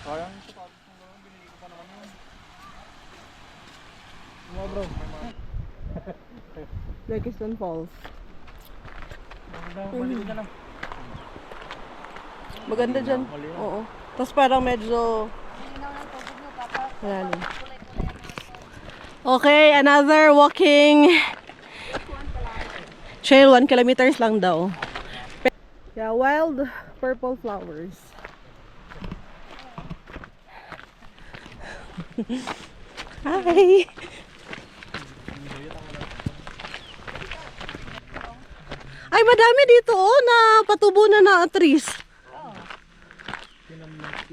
Sayang yung sapatos ng gano'n, binili ko pa naman yun. Mga bro. Blakiston Falls. Balik ka na. Maganda dyan. Oo. Tapos parang medyo malalim. Okay, another walking trail. 1 kilometers lang daw. Yeah, wild purple flowers. Hi! Ay, madami dito na patubo na trees.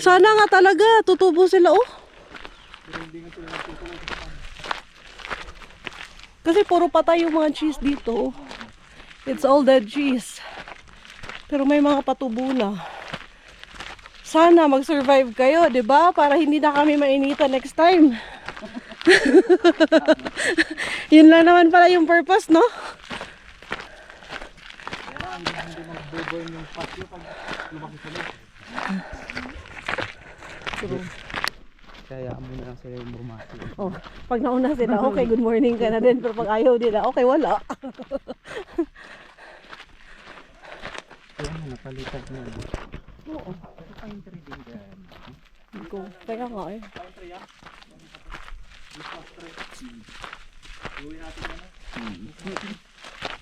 Sana nga talaga, tutubo sila Kasi puro patay yung mga trees dito. It's all dead trees. Pero may mga patubo na. Sana mag-survive kayo, 'di ba? Para hindi na kami mainitan next time. Yun lang naman pala yung purpose, no? Hindi mag-burn yung patio pag lumaki sila. Kaya mo na lang sila yung bumati. Oh, pag nauna sila, okay, good morning ka na din. Pero pag ayaw nila, okay, wala. Kaya nga, napalitan na. Oo. Pine tree din dyan. Kaya nga eh. Pine tree yan? Christmas tree. Iuwi natin yan na.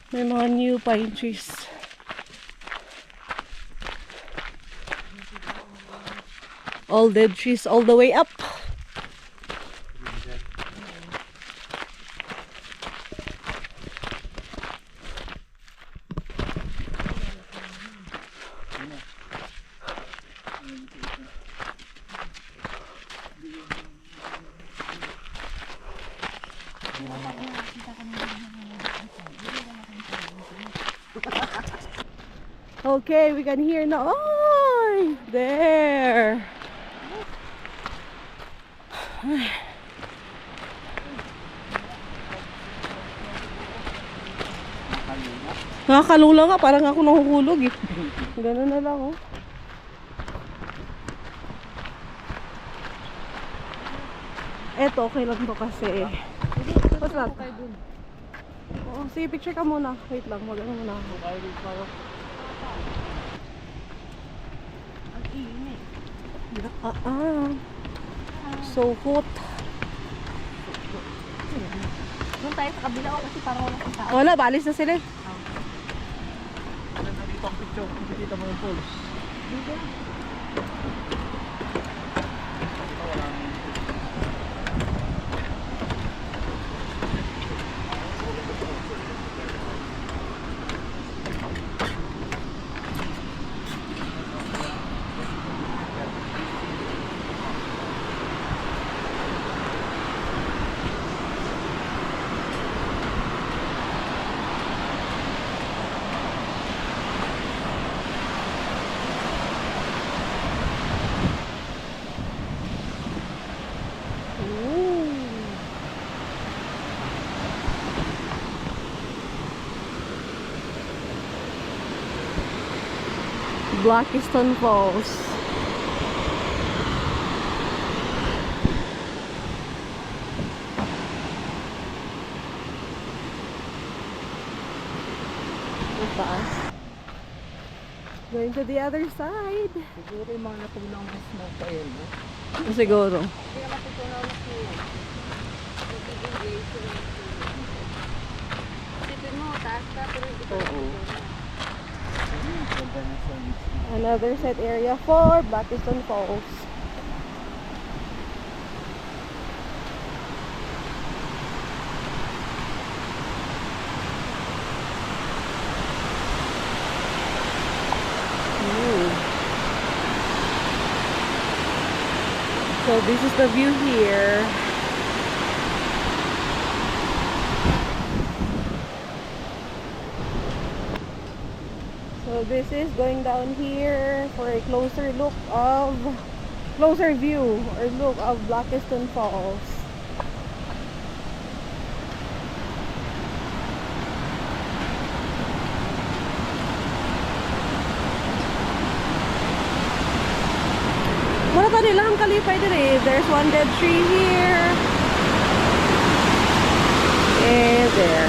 May mga new pine trees. All dead trees all the way up. Okay, we can hear now. Oh, there. Nakakalula nga, parang ako nahuhulog eh. Ganun na lang oh. Eto, okay lang to kasi. What's that? Oo, sige, picture ka muna. Wait lang, mag-ano muna ako. Ang init. So hot. Doon tayo sa kabila kasi parang walang tao. Wala, balis na sila eh. Nandito ang picture. Nakikita mo yung falls. Blakiston Falls. Taas. Going to the other side. Siguro yung mga natulang mas maupail mo. Siguro. Kaya matutunaw na siya. Sipin mo, taas ka pero hindi ko Another set area for Blakiston Falls. So this is the view here. So this is going down here for a closer view or look of Blakiston Falls. Wala nilang kalipay din eh. There's one dead tree here. And there.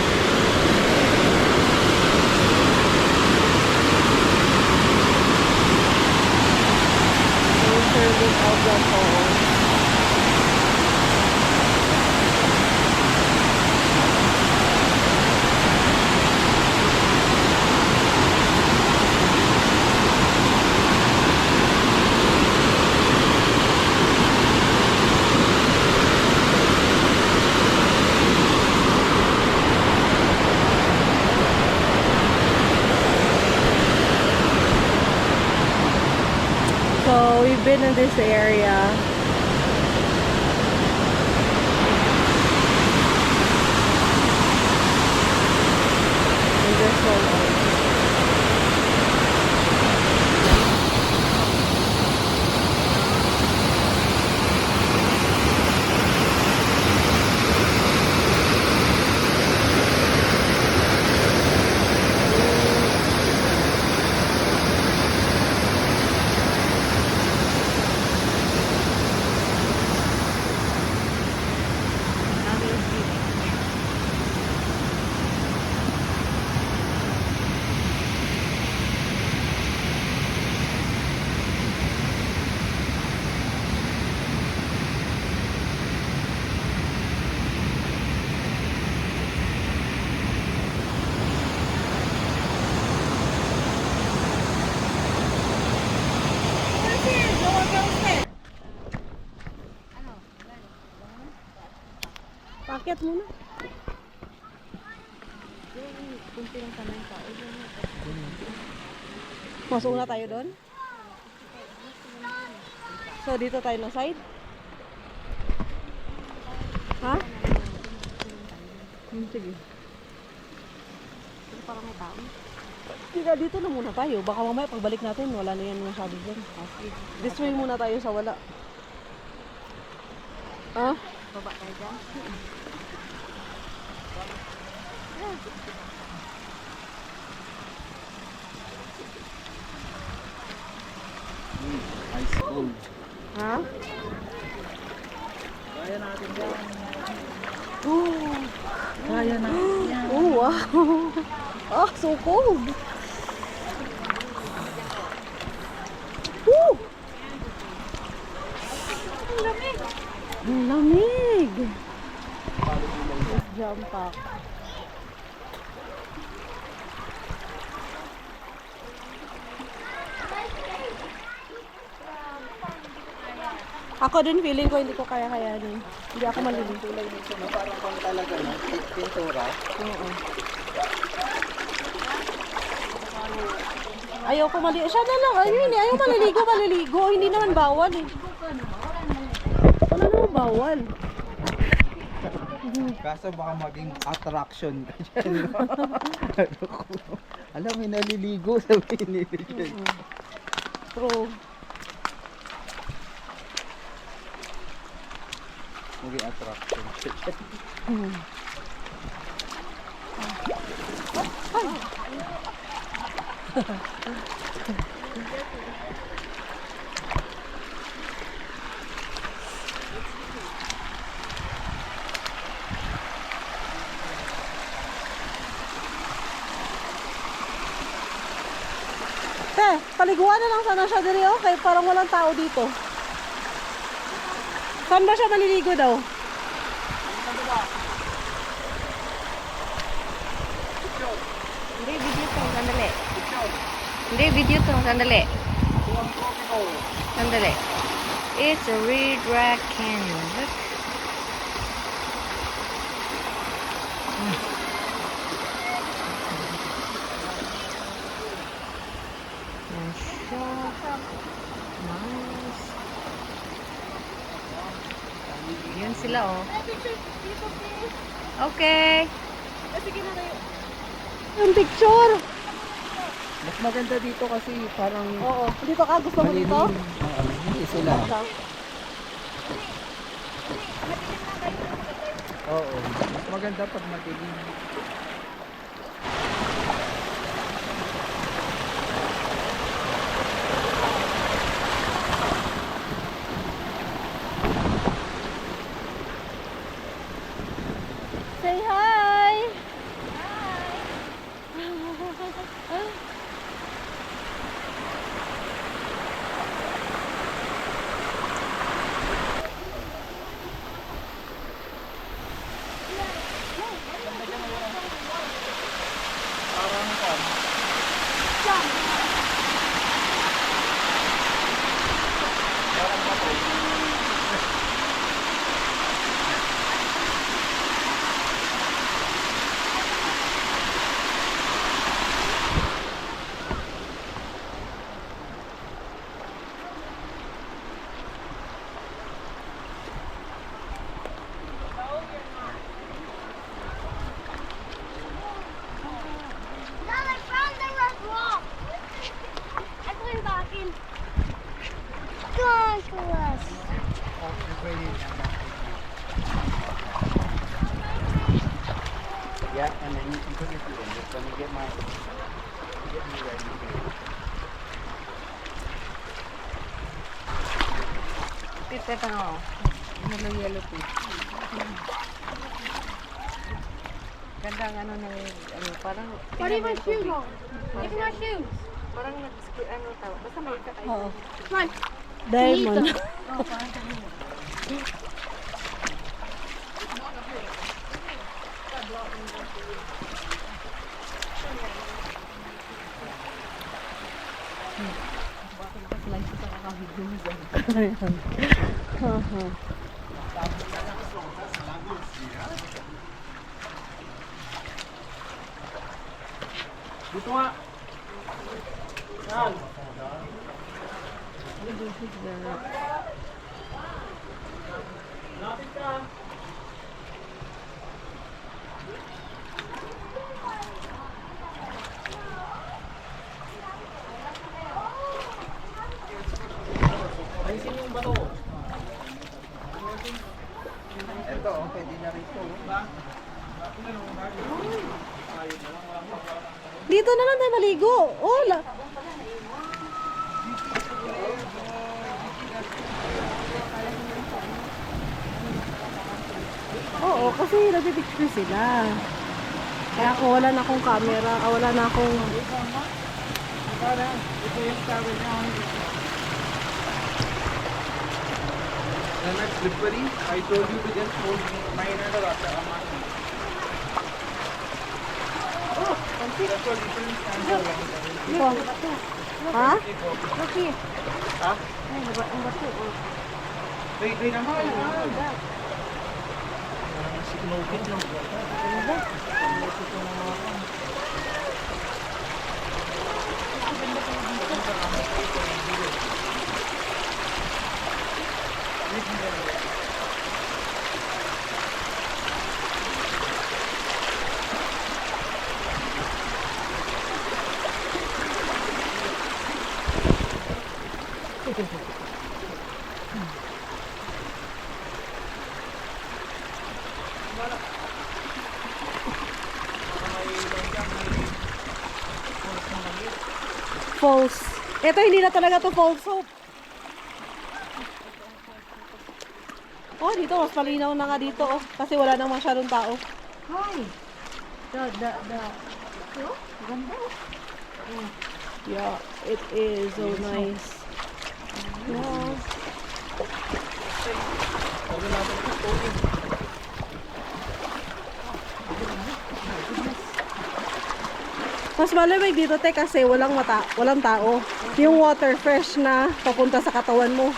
They're serving alcohol. So we've been in this area. And this one also. Paket muna. Kunti lang kami yung tao. Masok na tayo doon. So dito tayo ng side. Ha? Sige. Pero parang may tao. Tira, dito na muna tayo. Baka mamaya pagbalik natin, wala na yan masyado dyan. This way muna tayo sa wala. Ha? Baba tayo dyan. Ice cold. Ha? Kaya natin yan. Oh, Kaya natin yan. oh wow. Ah, so cold. Woo! Ang lamig. Let's jump pack. Ako din feeling ko hindi ko kaya-kayanin. Hindi ako maliligo. Tulay nito na parang pang talaga na. Pintura. Oo. Ayaw ko maligo. Siya na lang. Ayun eh. Ayaw maliligo. Hindi naman bawal eh. Wala naman bawal. Kaso baka maging attraction ka dyan. Alam, may naliligo sabihin nila dyan. True. Maging attraction siya dyan. Paliguan na lang sana siya diri, okay? Parang walang tao dito. Saan ba siya maliligo daw? Hindi, video to. Sandali. Hindi, video to. Sandali. Sandali. It's a Red Rock Canyon. Look. Nice. Yun sila, oh. Okay. Yung picture. Mas maganda dito kasi parang Oo. Dito ka? Gusto mo dito? Hindi sila. Oo. Mas maganda pag madilim. Teka nga, oh. Yellow po. Ganda ang ano ng, ano, parang... What are my shoes on? Look at my shoes. Parang ano tawag. Basta may kakaiba. Oo. Come on. Diamond. Dito nga. Yan. Lapit ka. Ayusin yung bato. Ito, pwede na rito. Dito na lang tayo maligo. Oh, Oo, kasi nagpipicture sila. Kaya ako wala na akong camera, wala na akong... Ito yung sabi niya. Then it's slippery. I told you to just hold my hand or after a month. That's what people stand for long time. Ha? Okay. Ha? Ay, ang bato, oh. Wait, wait, ang si Knopit lang. False. Ito hindi na talaga to false soap. Oh, dito mas malinaw na nga dito oh. Kasi wala nang masyadong tao. Hi. The. Oh, ganda. Yeah, it is so nice. Yeah. Mas malamig dito te kasi walang tao. Yung water fresh na papunta sa katawan mo.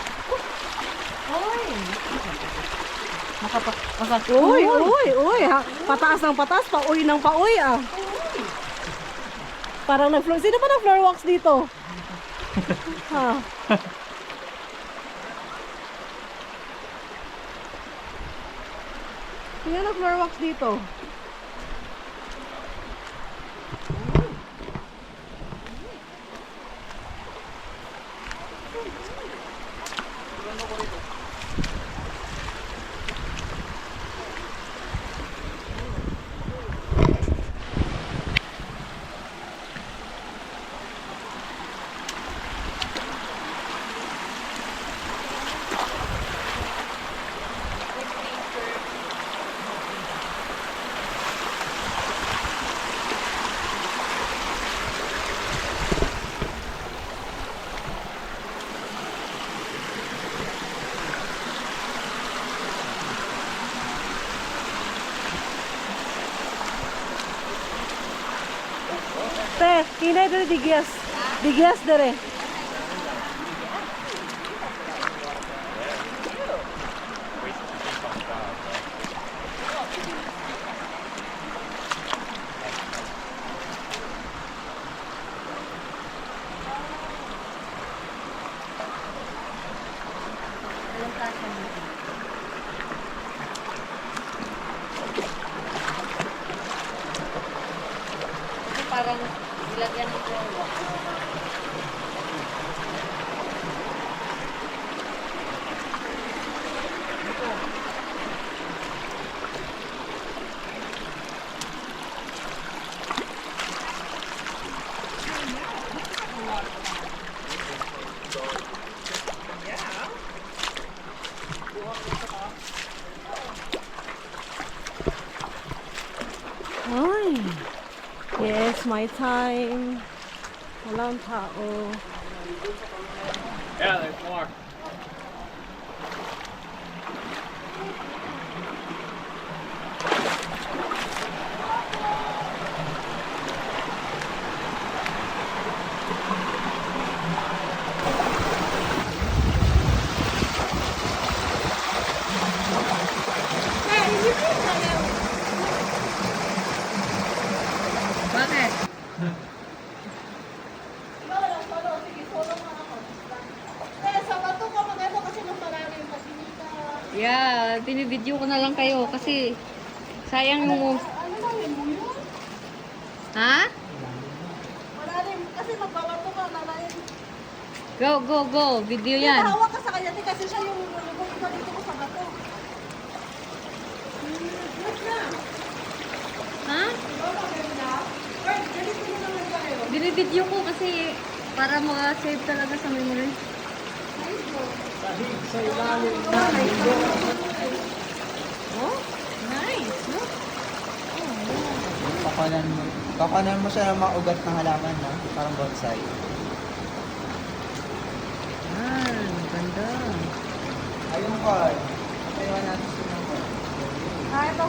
Uy, uy. Ha, pataas ng pataas, pauwi ng pauwi ah. Parang nag-floor. Sino ba nag-floor walks dito? Ha? Sino nag-floor walks dito? Te, hinay dere digyas. Digyas dere. Parang ilagyan ng floor walk. Yes, my time. Walang tao. Yeah, there's more. Bakit? Yeah, binibidyo ko na lang kayo kasi sayang yung... Ha? Kasi magbabato ka, nalayin. Go, go, go. Video yan. Hawak ka sa kanya, kasi siya yung lubog ka dito ko sa bato. Ha? Binibidyo ko kasi para ma-save talaga sa memory. Sa ilalim. Oh, nice. No? Kapanan mo siya ng mga ugat ng halaman, no? Parang bonsai. Ah, ganda. Ayun ko. Patayawan natin sila ng Ito.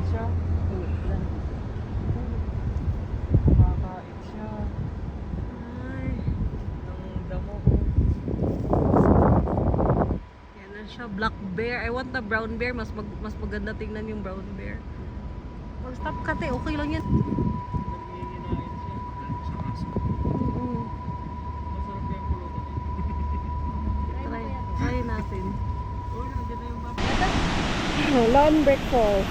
Siya. Makakain siya. Ay, Ng damo. yan na siya. Black bear. I want the brown bear. Mas maganda tingnan yung brown bear. Mag-stop ka, te. Okay lang yan. Nagnginginain siya. Sa aso. Masarap yung pulutan. Try natin. Oh, nandiyan na yung bata. Lawn breakfast.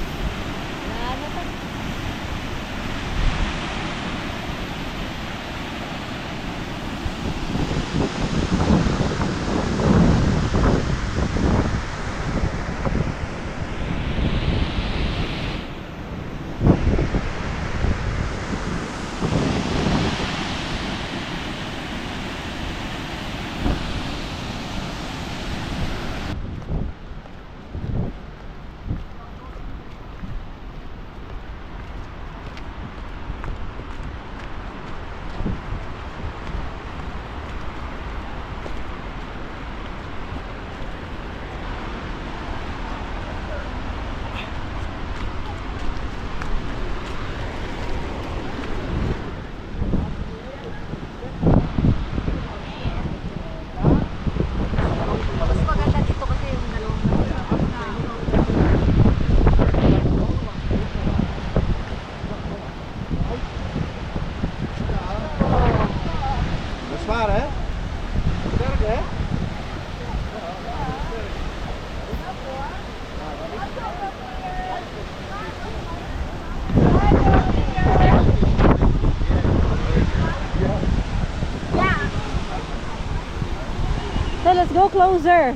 Mas maganda dito kasi yung dalawang Sfare? Perché? So let's go closer.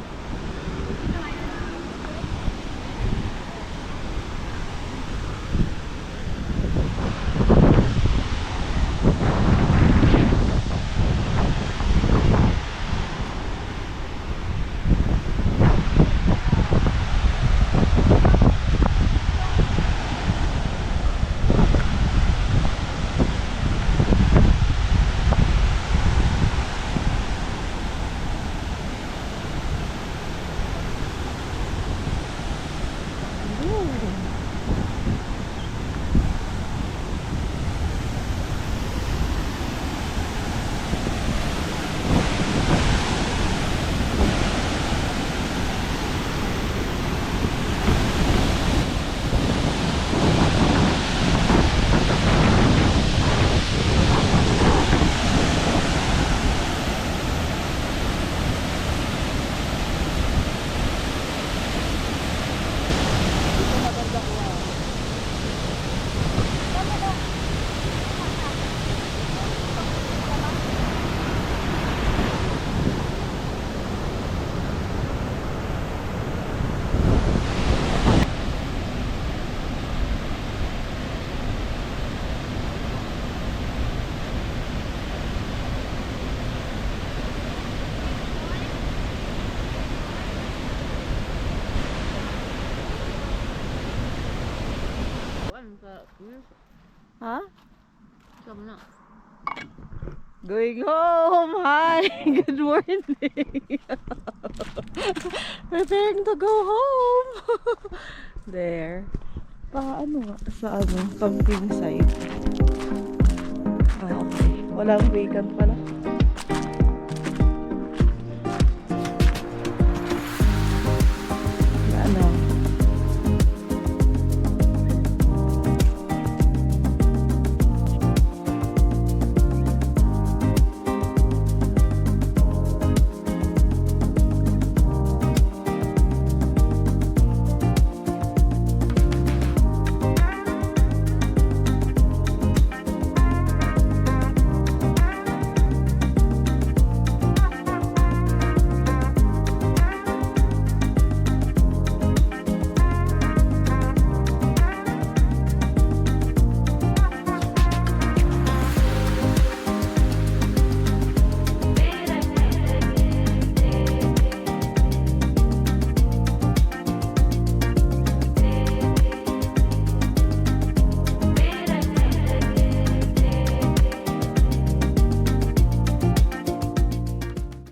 Huh? Come na. Going home. Hi. Good morning. Preparing to go home. There. Ano nga? Sa pumping site. Okay. Walang vacant pala.